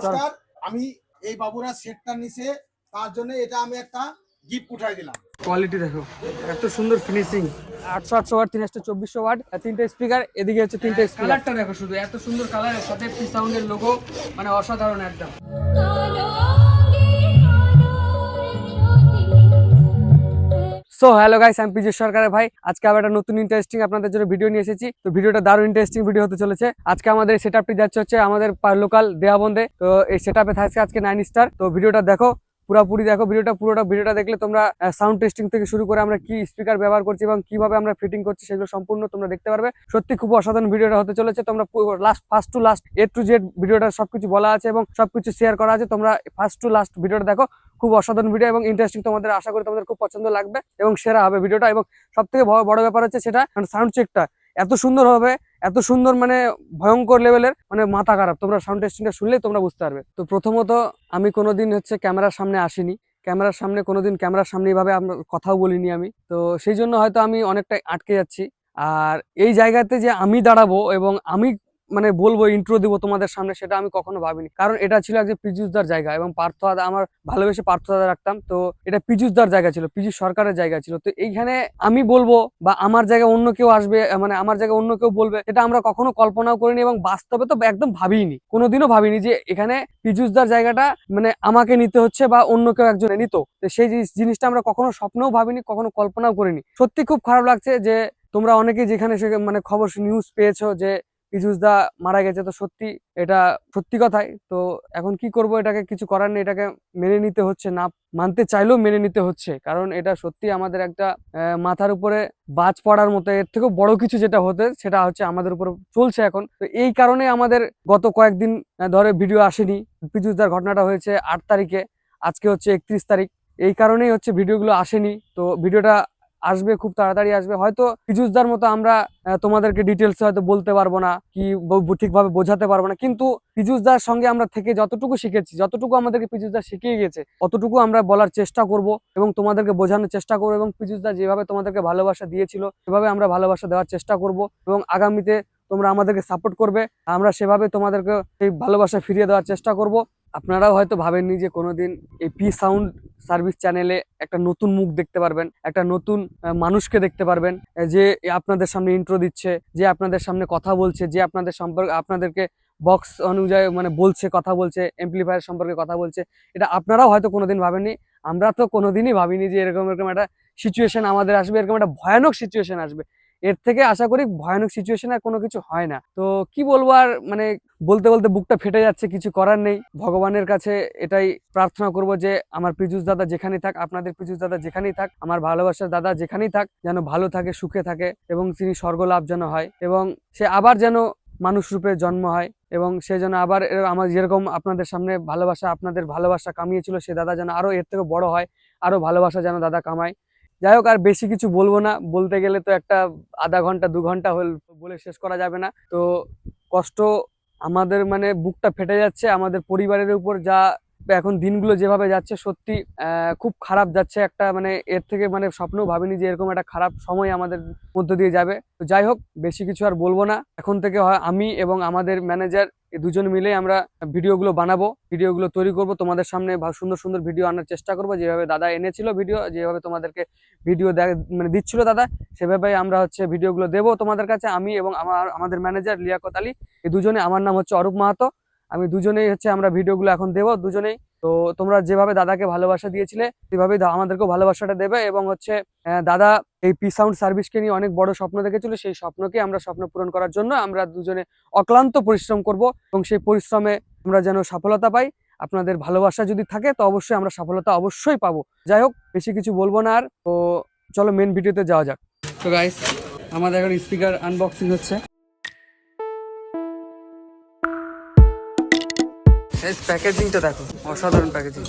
নমস্কার, আমি এই বাবুরা সেটটা নিছে, তার জন্য এটা আমি একটা গিফট উঠাই দিলাম। কোয়ালিটি দেখো, এত সুন্দর ফিনিশিং। 800 ওয়াট 324 ওয়াট, তিনটে স্পিকার, এদিকে হচ্ছে তিনটে কালারটা দেখো, শুধু এত সুন্দর কালারের সাথে পি সাউন্ডের লোগো, মানে অসাধারণ একদম। সো হ্যালো গাইস, আমি পিজু সরকারের ভাই। আজকে আবার একটা নতুন ইন্টারেস্টিং আপনাদের জন্য ভিডিও নিয়ে এসেছি। তো ভিডিওটা দারুণ ইন্টারেস্টিং ভিডিও হতে চলেছে। আজকে আমাদের সেটআপটি যাচ্ছে হচ্ছে আমাদের লোকাল দেওয়াবন্দে। তো এই সেটআপে থাকছে আজকে 9 স্টার। তো ভিডিওটা দেখো, পুরোপুরি দেখো ভিডিওটা দেখলে তোমরা সাউন্ড টেস্টিং থেকে শুরু করে আমরা কি স্পিকার ব্যবহার করছি এবং কিভাবে আমরা ফিটিং করছি সেগুলো সম্পূর্ণ তোমরা দেখতে পারবে। সত্যি খুব অসাধারণ ভিডিওটা হতে চলেছে। তোমরা first to last A to Z ভিডিওটা সবকিছু বলা আছে এবং সবকিছু শেয়ার করা আছে। তোমরা ফার্স্ট টু লাস্ট ভিডিওটা দেখো, খুব অসাধারণ ভিডিও এবং ইন্টারেস্টিং। তোমাদের আশা করি তোমাদের খুব পছন্দ লাগবে এবং সেরা হবে ভিডিওটা। এবং সব থেকে বড় ব্যাপার হচ্ছে সেটা সাউন্ড চেকটা এত সুন্দর হবে, এত সুন্দর, মানে ভয়ঙ্কর লেভেলের, মানে মাথা খারাপ। তোমরা সাউন্ড টেস্টিংটা শুনলেই তোমরা বুঝতে পারবে। তো প্রথমত আমি কোনোদিন হচ্ছে ক্যামেরার সামনে আসিনি, ক্যামেরার সামনে কোনোদিন ক্যামেরার সামনে এইভাবে আমরা কথাও বলিনি আমি। তো সেই জন্য হয়তো আমি অনেকটা আটকে যাচ্ছি। আর এই জায়গাতে যে আমি দাঁড়াবো এবং আমি মানে বলবো, ইন্ট্রো দিব তোমাদের সামনে, সেটা আমি কখনো ভাবিনি। কারণ এটা ছিল একজন পীযূষদার জায়গা এবং পার্থদা, আমার ভালোবেসে পার্থদা রাখতাম। তো এটা পীযূষদার জায়গা ছিল, পীযূষ সরকারের জায়গা ছিল। তো এইখানে আমি বলবো বা আমার জায়গায় অন্য কেউ আসবে, মানে আমার জায়গায় অন্য কেউ বলবে, এটা আমরা কখনো কল্পনাও করিনি এবং বাস্তবে তো একদম ভাবিনি, কোনোদিনও ভাবিনি যে এখানে পীযূষদার জায়গাটা মানে আমাকে নিতে হচ্ছে বা অন্য কেউ একজনে নিত। তো সেই জিনিসটা আমরা কখনো স্বপ্নেও ভাবিনি, কখনো কল্পনাও করিনি। সত্যি খুব খারাপ লাগছে যে তোমরা অনেকেই যেখানে মানে খবর নিউজ পেয়েছো যে পীযূষদা মারা গেছে। তো সত্যি এটা সত্যি কথাই। তো এখন কি করব, এটাকে কিছু করার নেই, এটাকে মেনে নিতে হচ্ছে, না মানতে চাইলেও মেনে নিতে হচ্ছে। কারণ এটা সত্যি আমাদের একটা মাথার উপরে বাজ পড়ার মতো। এর থেকেও বড় কিছু যেটা হতে, সেটা হচ্ছে আমাদের উপর চলছে এখন। তো এই কারণে আমাদের গত কয়েকদিন ধরে ভিডিও আসেনি। পীযূষদার ঘটনাটা হয়েছে 8 তারিখে, আজকে হচ্ছে 31 তারিখ। এই কারণেই হচ্ছে ভিডিওগুলো আসেনি। তো ভিডিওটা আসবে, খুব তাড়াতাড়ি আসবে। হয়তো পীযূষদার মতো আমরা তোমাদেরকে ডিটেলস হয়তো বলতে পারবো না, কি ঠিকভাবে বোঝাতে পারবো না, কিন্তু পীযূষদার সঙ্গে আমরা থেকে যতটুকু শিখেছি, যতটুকু আমাদেরকে পীযূষদা শিখিয়ে গেছে, অতটুকু আমরা বলার চেষ্টা করব এবং তোমাদেরকে বোঝানোর চেষ্টা করবো। এবং পীযূষদা যেভাবে তোমাদেরকে ভালোবাসা দিয়েছিল, সেভাবে আমরা ভালোবাসা দেওয়ার চেষ্টা করব এবং আগামীতে তোমরা আমাদেরকে সাপোর্ট করবে, আমরা সেভাবে তোমাদেরকে সেই ভালোবাসা ফিরিয়ে দেওয়ার চেষ্টা করব। আপনারাও হয়তো ভাবেননি যে কোনোদিন এই পি সাউন্ড সার্ভিস চ্যানেলে একটা নতুন মুখ দেখতে পারবেন, একটা নতুন মানুষকে দেখতে পারবেন, যে আপনাদের সামনে ইন্ট্রো দিচ্ছে, যে আপনাদের সামনে কথা বলছে, যে আপনাদের সম্পর্কে, আপনাদেরকে বক্স অনুযায়ী মানে বলছে, কথা বলছে, এমপ্লিফায়ার সম্পর্কে কথা বলছে। এটা আপনারাও হয়তো কোনোদিন ভাবেননি, আমরা তো কোনোদিনই ভাবিনি যে এরকম একটা সিচুয়েশন আমাদের আসবে, এরকম একটা ভয়ানক সিচুয়েশন আসবে। এর থেকে আশা করি ভয়ানক সিচুয়েশন আর কোনো কিছু হয় না। তো কি বলবো আর, মানে বলতে বলতে বুকটা ফেটে যাচ্ছে, কিছু করার নেই। ভগবানের কাছে এটাই প্রার্থনা করব যে আমার পীযূষ দাদা যেখানেই থাক, আপনাদের পীযূষ দাদা যেখানেই থাক, আমার ভালোবাসার দাদা যেখানেই থাক, যেন ভালো থাকে, সুখে থাকে এবং তিনি স্বর্গলাভ যেন হয় এবং সে আবার যেন মানুষ রূপে জন্ম হয় এবং সে যেন আবার আমার যেরকম আপনাদের সামনে ভালোবাসা, আপনাদের ভালোবাসা কামিয়েছিল, সে দাদা যেন আরো এর থেকে বড় হয়, আরো ভালোবাসা যেন দাদা কামায়। যাই হোক, আর বেশি কিছু বলবো না, বলতে গেলে তো একটা আধা ঘন্টা 2 ঘন্টা বলে শেষ করা যাবে না। তো কষ্ট আমাদের, মানে বুকটা ফেটে যাচ্ছে আমাদের পরিবারের উপর, যা এখন দিনগুলো যেভাবে যাচ্ছে, সত্যি খুব খারাপ যাচ্ছে। একটা মানে এর থেকে মানে স্বপ্নেও ভাবিনি যে এরকম একটা খারাপ সময় আমাদের মধ্য দিয়ে যাবে। তো যাই হোক, বেশি কিছু আর বলবো না। এখন থেকে হয় আমি এবং আমাদের ম্যানেজার এই দুজন মিলে আমরা ভিডিওগুলো বানাবো, ভিডিওগুলো তৈরি করব, তোমাদের সামনে সুন্দর সুন্দর ভিডিও আনার চেষ্টা করব। যেভাবে দাদা এনেছিল ভিডিও, যেভাবে তোমাদেরকে ভিডিও মানে দিচ্ছিল দাদা, সেভাবে আমরা হচ্ছে ভিডিওগুলো দেবো তোমাদের কাছে। আমি এবং আমাদের ম্যানেজার লিয়াকত আলী, এই দুজনে, আমার নাম হচ্ছে অরূপ মাহাতো, আমি দুজনেই হচ্ছে আমরা ভিডিওগুলো এখন দেবো দুজনেই। তো তোমরা যেভাবে দাদাকে ভালোবাসা দিয়েছিলে, সেভাবেই আমাদেরকেও ভালোবাসাটা দেবে। এবং হচ্ছে দাদা এই পি সাউন্ড সার্ভিসকে নিয়ে অনেক বড় স্বপ্ন দেখেছিল, সেই স্বপ্নকে আমরা স্বপ্ন পূরণ করার জন্য আমরা দুজনে অক্লান্ত পরিশ্রম করব এবং সেই পরিশ্রমে আমরা যেন সফলতা পাই। আপনাদের ভালোবাসা যদি থাকে তো অবশ্যই আমরা সফলতা অবশ্যই পাবো। যাই হোক, বেশি কিছু বলবো না আর। তো চলো মেন ভিডিওতে যাওয়া যাক। তো গাইস, আমাদের এখন স্পিকার আনবক্সিং হচ্ছে। প্যাকেজিংটা দেখো, অসাধারণ প্যাকেজিং।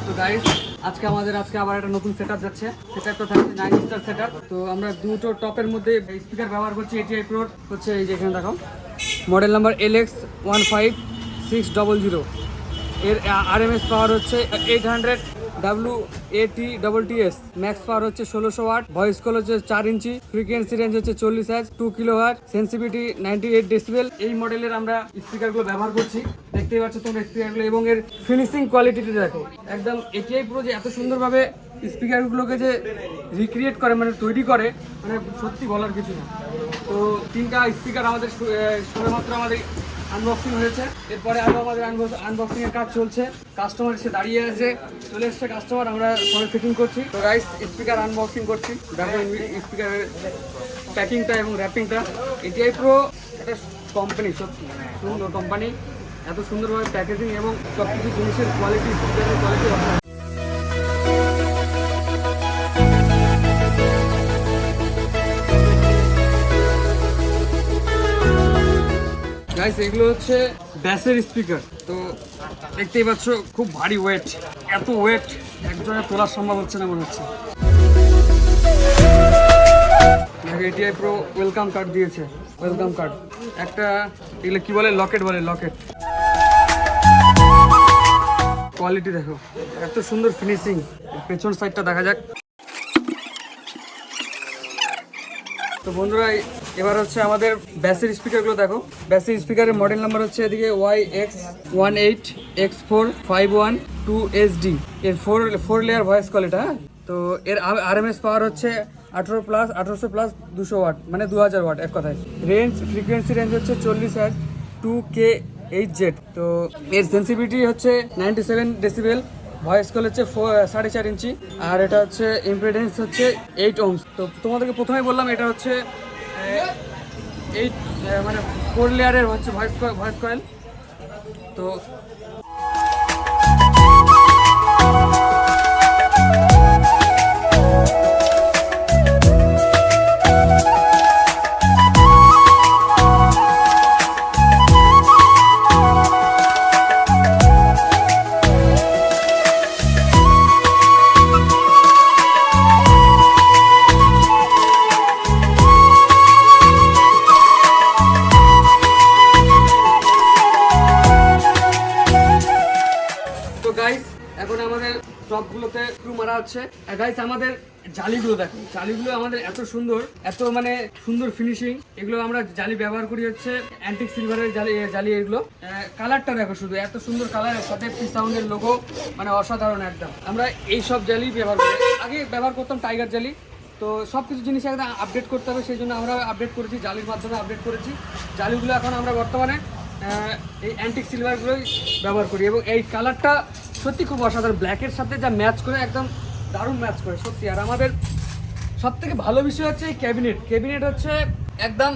তো গাইস আজকে আবার একটা নতুন সেটআপ যাচ্ছে। সেটআপটা থাকছে 9 স্টার সেটআপ। তো আমরা দুটো টপের মধ্যে স্পিকার ব্যবহার করছি। ATI Pro হচ্ছে এই যে এখানে দেখাও, মডেল নাম্বার LX15600। এর RMS পাওয়ার হচ্ছে 800 WATTS, ম্যাক্স পাওয়ার হচ্ছে 1600 ওয়াট, ভয়েস কল হচ্ছে 4 ইঞ্চি, ফ্রিকোয়েন্সি রেঞ্জ হচ্ছে 40 হার্জ, 2 কিলোহার্টজ, সেন্সিটিভিটি 98 ডেসিবেল। এই মডেলের আমরা স্পিকারগুলো ব্যবহার করছি। দেখতেই পাচ্ছ তোমরা স্পিকারগুলো, এবং এর ফিনিশিং কোয়ালিটিটা দেখো একদম। ATI Pro যে এত সুন্দরভাবে স্পিকারগুলোকে যে রিক্রিয়েট করে, মানে তৈরি করে, মানে সত্যি বলার কিছু না। তো 3টা স্পিকার আমাদের শুধুমাত্র আমাদের আনবক্সিং হয়েছে। এরপরে আরও আমাদের আনবক্সিং এর কাজ চলছে। কাস্টমার এসে দাঁড়িয়ে আছে, চলে এসছে কাস্টমার, আমরা সবাই ফিটিং করছি। তো গাইস স্পিকার আনবক্সিং করছি, দেখো স্পিকারের প্যাকিংটা এবং র্যাপিংটা। ATI Pro একটা কোম্পানি, সত্যি সুন্দর কোম্পানি, এত সুন্দরভাবে প্যাকেজিং এবং সব কিছু জিনিসের কোয়ালিটি, স্পিকারের কোয়ালিটি। গাইস এগুলো হচ্ছে ব্যাসের স্পিকার। তো দেখতেই পাচ্ছ খুব ভারী ওয়েট, এত ওয়েট একজনের তোলা সম্ভব হচ্ছে না মনে হচ্ছে। ATI Pro ওয়েলকাম কার্ড দিয়েছে, ওয়েলকাম কার্ড একটা। এগুলো কি বলে, লকেট বলে, লকেট। কোয়ালিটি দেখো, এত সুন্দর ফিনিশিং। পেছন সাইডটা দেখা যাক। তো বন্ধুরা এবার হচ্ছে আমাদের ব্যাসের স্পিকারগুলো দেখো। ব্যাসের স্পিকারের মডেল নাম্বার হচ্ছে এদিকে YX18512SD। এর 4 লেয়ার ভয়েস কল এটা। তো এর RMS পাওয়ার হচ্ছে 1800 প্লাস 200 ওয়াট, মানে 2000 ওয়াট এক কথায়। রেঞ্জ, ফ্রিকোয়েন্সি রেঞ্জ হচ্ছে 40 হার্জ, 2kHz। তো এর সেন্সিটিভিটি হচ্ছে 97 ডেসিবেল, ভয়েস কল হচ্ছে 4.5 ইঞ্চি, আর এটা হচ্ছে ইম্পিডেন্স হচ্ছে 8 ohms। তো তোমাদেরকে প্রথমে বললাম এটা হচ্ছে 8 মানে 4 লেয়ারের হচ্ছে ভয়েস কয়েল। তো গাইস এখন আমাদের টপগুলোতে স্ক্রু মারা হচ্ছে। গাইস আমাদের জালিগুলো দেখো, জালিগুলো আমাদের এত সুন্দর, এত মানে সুন্দর ফিনিশিং। এগুলো আমরা জালি ব্যবহার করি হচ্ছে অ্যান্টিক সিলভারের জালি। এগুলো কালারটা দেখো, শুধু এত সুন্দর কালারের সাথে P-Sound-এর লোগো, মানে অসাধারণ একদম। আমরা এই সব জালি ব্যবহার করি। আগে ব্যবহার করতাম টাইগার জালি। তো সব কিছু জিনিস একদম আপডেট করতে হবে, সেই জন্য আমরা আপডেট করেছি, জালির মাধ্যমে আপডেট করেছি। জালিগুলো এখন আমরা বর্তমানে এই অ্যান্টিক সিলভারগুলোই ব্যবহার করি। এবং এই কালারটা সত্যি খুব অসাধারণ, ব্ল্যাকের সাথে যা ম্যাচ করে একদম দারুণ ম্যাচ করে সত্যি। আর আমাদের সব থেকে ভালো বিষয় হচ্ছে এই ক্যাবিনেট হচ্ছে একদম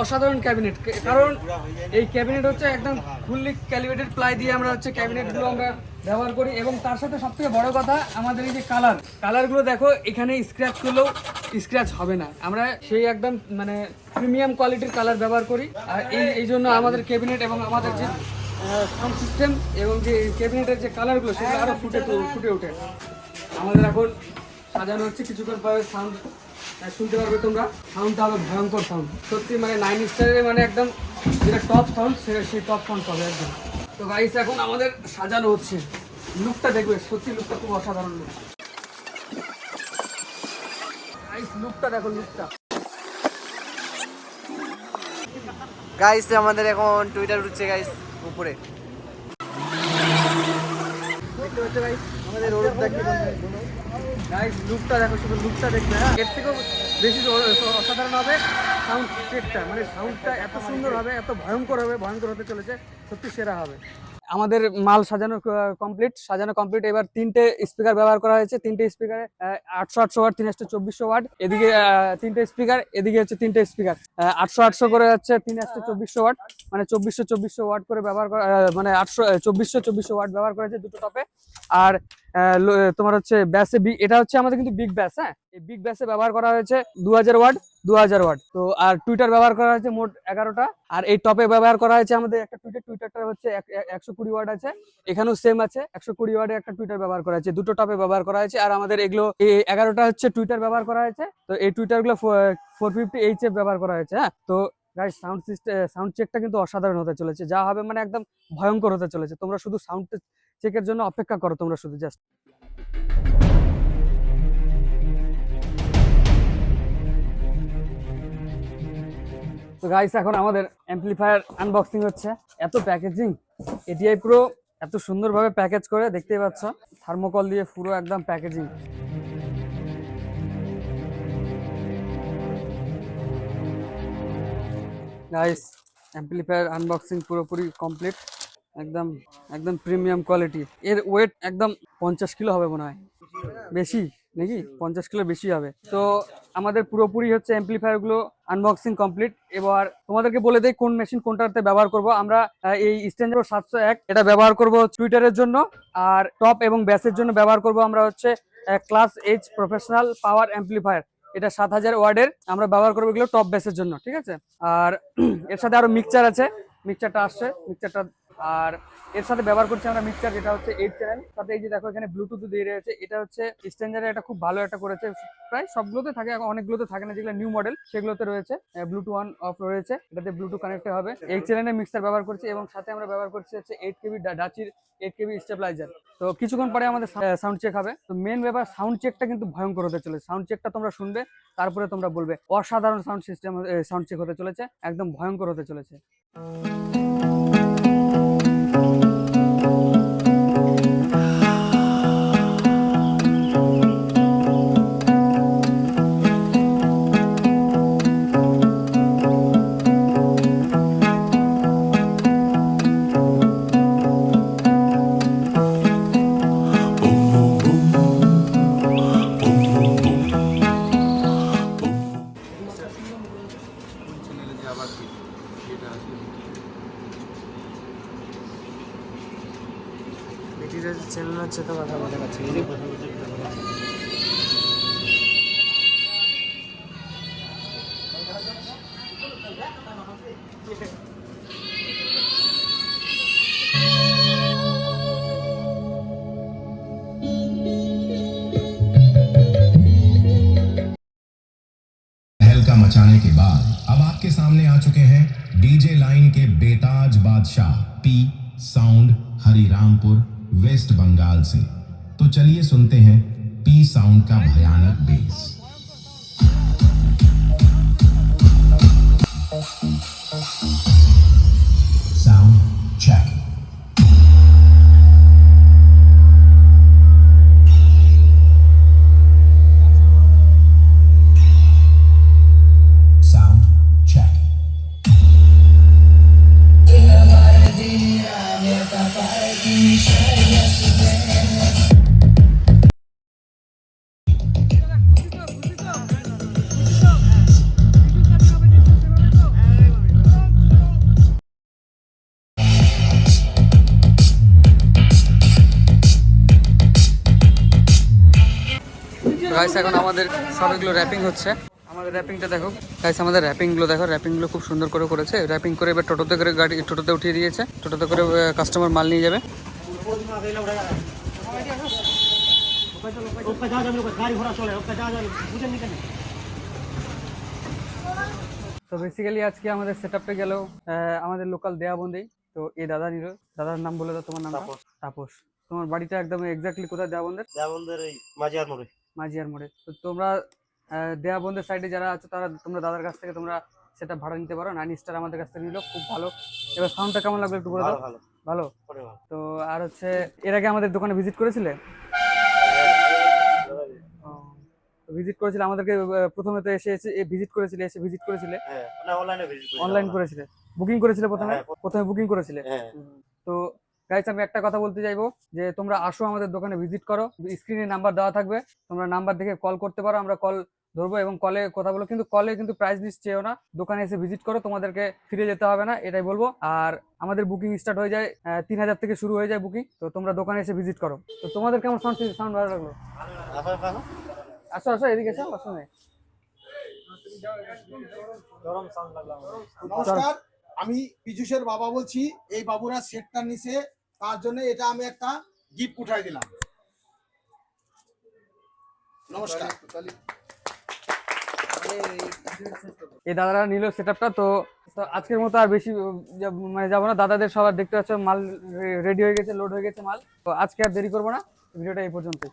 অসাধারণ ক্যাবিনেট। কারণ এই ক্যাবিনেট হচ্ছে একদম ফুললি ক্যালিব্রেটেড প্লাই দিয়ে আমরা হচ্ছে ক্যাবিনেটগুলো আমরা ব্যবহার করি। এবং তার সাথে সব থেকে বড় কথা, আমাদের এই যে কালারগুলো দেখো, এখানে স্ক্র্যাচ করলেও স্ক্র্যাচ হবে না। আমরা সেই একদম মানে প্রিমিয়াম কোয়ালিটির কালার ব্যবহার করি। আর এই জন্য আমাদের ক্যাবিনেট এবং আমাদের যে সাউন্ড সিস্টেম এবং যে ক্যাবিনেটের যে কালারগুলো, সেগুলো আরও ফুটে ওঠে। আমাদের এখন সাজানো হচ্ছে, কিছুক্ষণ পরে সাউন্ড শুনতে পারবে তোমরা। সাউন্ডটা হবে ভয়ঙ্কর সাউন্ড সত্যি, মানে 9 স্টারের মানে একদম যেটা টপ সাউন্ড, সেই টপ সাউন্ড পাবে একদম। তো গাইস এখন আমাদের সাজানো হচ্ছে, লুকটা দেখবে, সত্যি লুকটা খুব অসাধারণ লুক। গাইস লুকটা দেখো, লুকটা। গাইস আমাদের এখন টুইটার উঠছে গাইস উপরে, দেখতে পাচ্ছ গাইস আমাদের গাইস লুকটা দেখো, শুধু লুকটা দেখবে। হ্যাঁ, এর থেকেও বেশি অসাধারণ হবে সাউন্ড চেকটা, মানে সাউন্ডটা এত সুন্দর হবে, এত ভয়ঙ্কর হবে, ভয়ঙ্কর হতে চলেছে, সত্যি সেরা হবে। আমাদের মাল সাজানো কমপ্লিট। এবার 3টে স্পিকার ব্যবহার করা হয়েছে। 3টে স্পিকারে 800 ওয়াট, 32400 ওয়াট। এদিকে 3টে স্পিকার, এদিকে হচ্ছে 3টে স্পিকার 800 করে হচ্ছে 32400 ওয়াট, মানে 2400 ওয়াট করে ব্যবহার করা, মানে 2400 ওয়াট ব্যবহার করা হয়েছে দুটো টপে। আর তোমার হচ্ছে ব্যাসে এটা হচ্ছে আমাদের কিন্তু বিগ ব্যাস। হ্যাঁ, এই বিগ ব্যাসে ব্যবহার করা হয়েছে 2000 ওয়াট 2000 ওয়াট। তো আর টুইটার ব্যবহার করা হয়েছে মোট 11টা। আর এই টপে ব্যবহার করা হয়েছে আমাদের একটা টুইটারটা হচ্ছে 120 ওয়াট আছে। এখানেও সেম আছে, 120 ওয়াটের একটা টুইটার ব্যবহার করা হয়েছে, দুটো টপে ব্যবহার করা হয়েছে। আর আমাদের এগুলো এই 11টা হচ্ছে টুইটার ব্যবহার করা হয়েছে। তো এই টুইটার গুলো 450 ব্যবহার করা হয়েছে। হ্যাঁ, তো গাইস সাউন্ড চেকটা কিন্তু অসাধারণ হতে চলেছে, যা হবে মানে একদম ভয়ঙ্কর হতে চলেছে। তোমরা শুধু সাউন্ড চেকের জন্য অপেক্ষা করো, তোমরা শুধু জাস্ট। তো গাইস এখন আমাদের অ্যাম্পলিফায়ার আনবক্সিং হচ্ছে। এত প্যাকেজিং, এটিআই প্রো এত সুন্দরভাবে প্যাকেজ করে, দেখতেই পাচ্ছ থার্মোকল দিয়ে পুরো একদম প্যাকেজিং। গাইস অ্যাম্পলিফায়ার আনবক্সিং পুরোপুরি কমপ্লিট, একদম একদম প্রিমিয়াম কোয়ালিটি। এর ওয়েট একদম 50 কিলো হবে মনে হয়, বেশি নাকি 50 কিলো বেশি হবে। তো আমাদের পুরোপুরি হচ্ছে অ্যাম্পলিফায়ার গুলো আনবক্সিং কমপ্লিট। এবার তোমাদেরকে বলে দেই কোন মেশিন কোনটাতে ব্যবহার করব আমরা। এই স্ট্যান্ডার্ড 701 এটা ব্যবহার করব টুইটারের জন্য, আর টপ এবং ব্যাসের জন্য ব্যবহার করব আমরা হচ্ছে ক্লাস এইচ প্রফেশনাল পাওয়ার অ্যাম্পলিফায়ার। এটা 7000 ওয়ার্ডের আমরা ব্যবহার করবো এগুলো টপ ব্যাসের জন্য, ঠিক আছে। আর এর সাথে আরো মিক্সচার আছে, মিক্সচারটা আসছে, মিক্সচারটা। আর এর সাথে ব্যবহার করছি আমরা মিক্সচার, যেটা হচ্ছে 8 চ্যানেল। সাথে এই যে দেখো এখানে ব্লুটুথ দিয়ে রয়েছে। এটা হচ্ছে স্ট্যান্ডার্ডে এটা খুব ভালো একটা করেছে, প্রায় সবগুলোতে থাকে, অনেকগুলোতে থাকে না, যেগুলো নিউ মডেল সেগুলোতে রয়েছে। ব্লুটুথ অন অফ রয়েছে, এটাতে ব্লুটুথ কানেক্ট হবে। 8 চ্যানেলের মিক্সচার ব্যবহার করছি, এবং সাথে আমরা ব্যবহার করছি হচ্ছে 8 কেবি ডাচির 8 কেবি স্টেবিলাইজার। তো কিছুক্ষণ পরে আমাদের সাউন্ড চেক হবে। তো মেন ব্যাপার সাউন্ড চেকটা কিন্তু ভয়ঙ্কর হতে চলেছে। সাউন্ড চেকটা তোমরা শুনবে, তারপরে তোমরা বলবে অসাধারণ সাউন্ড সিস্টেম, সাউন্ড চেক হতে চলেছে, একদম ভয়ঙ্কর হতে চলেছে। চ্যানেল হচ্ছে তো কথা বলে পাচ্ছি। तहलका मचाने के बाद अब आपके सामने आ चुके हैं डीजे लाइन के बेताज बादशाह P sound Harirampur West Bengal से। तो चलिए सुनते हैं पी साउंड का भयानक bass. Sound check. Sound check. Guys এখন আমাদের সবগুলো র্যাপিং হচ্ছে। আমাদের র্যাপিংটা দেখো গাইস, আমাদের র্যাপিংগুলো দেখো, র্যাপিংগুলো খুব সুন্দর করে করেছে। র্যাপিং করে এবার টোটোতে করে টোটোতে উঠিয়ে দিয়েছে, টোটোতে করে কাস্টমার মাল নিয়ে যাবে। তো বেসিক্যালি আজকে আমাদের সেটআপে গেল আমাদের লোকাল দেয়াবন্দি। তো এই দাদা নিল, দাদার নাম বলে দাও, তোমার নাম? তাপস। তোমার বাড়িটা একদম এক্স্যাক্টলি কোথায়? দেয়াবন্দের? দেয়াবন্দের এই মাঝিয়ার মোড়ে। মাঝিয়ার মোড়ে। তো তোমরা দেয়াবন্দের সাইডে যারা আছো তারা তোমরা দাদার কাছ থেকে তোমরা সেটা ভাড়া নিতে পারো। 9 স্টার আমাদের কাছ থেকে নিল, খুব ভালো। এবার সাউন্ডটা কেমন লাগলো একটু বলে দাও। ভালো ভালো। অনেক ভালো। তো আর হচ্ছে এর আগে আমাদের দোকানে ভিজিট করেছিলে? ভিজিট করেছিলে আমাদেরকে, প্রথমে তো এসে ভিজিট করেছিলে, হ্যাঁ, না অনলাইনে ভিজিট করেছি। অনলাইন করেছিলে, বুকিং করেছিলে প্রথমে? হ্যাঁ, প্রথমে বুকিং করেছিলে। হ্যাঁ। তো গাইস আমি একটা কথা বলতে চাইবো যে তোমরা আসো আমাদের দোকানে ভিজিট করো, স্ক্রিনে নাম্বার দেওয়া থাকবে, তোমরা নাম্বার দেখে কল করতে পারো। আমরা কল ধরবো এবং কলে কথা বলবো, কিন্তু কলে কিন্তু প্রাইস লিস্ট চেয়েও না, দোকানে এসে ভিজিট করো, তোমাদেরকে ফিরে যেতে হবে না, এটাই বলবো। আর আমাদের বুকিং স্টার্ট হয়ে যায় 3000 থেকে শুরু হয়ে যায় বুকিং, তো তোমরা দোকানে এসে ভিজিট করো। তো তোমাদের কেমন সাউন্ড ভালো লাগলো? আসো আসো এদিকে এসো, অসুবিধা নেই। নমস্কার, আমি পীযুষের বাবা বলছি। এই বাবুরা সেটটা নিছে, তার জন্য এটা আমি একটা গিফট উঠাই দিলাম। নমস্কার। এই দাদারা নিল সেটআপটা। তো তো আজকের মতো আর বেশি মানে যাবো না, দাদাদের সবার দেখতে পাচ্ছ মাল রেডি হয়ে গেছে, লোড হয়ে গেছে মাল। তো আজকে আর দেরি করবো না, ভিডিওটা এই পর্যন্তই।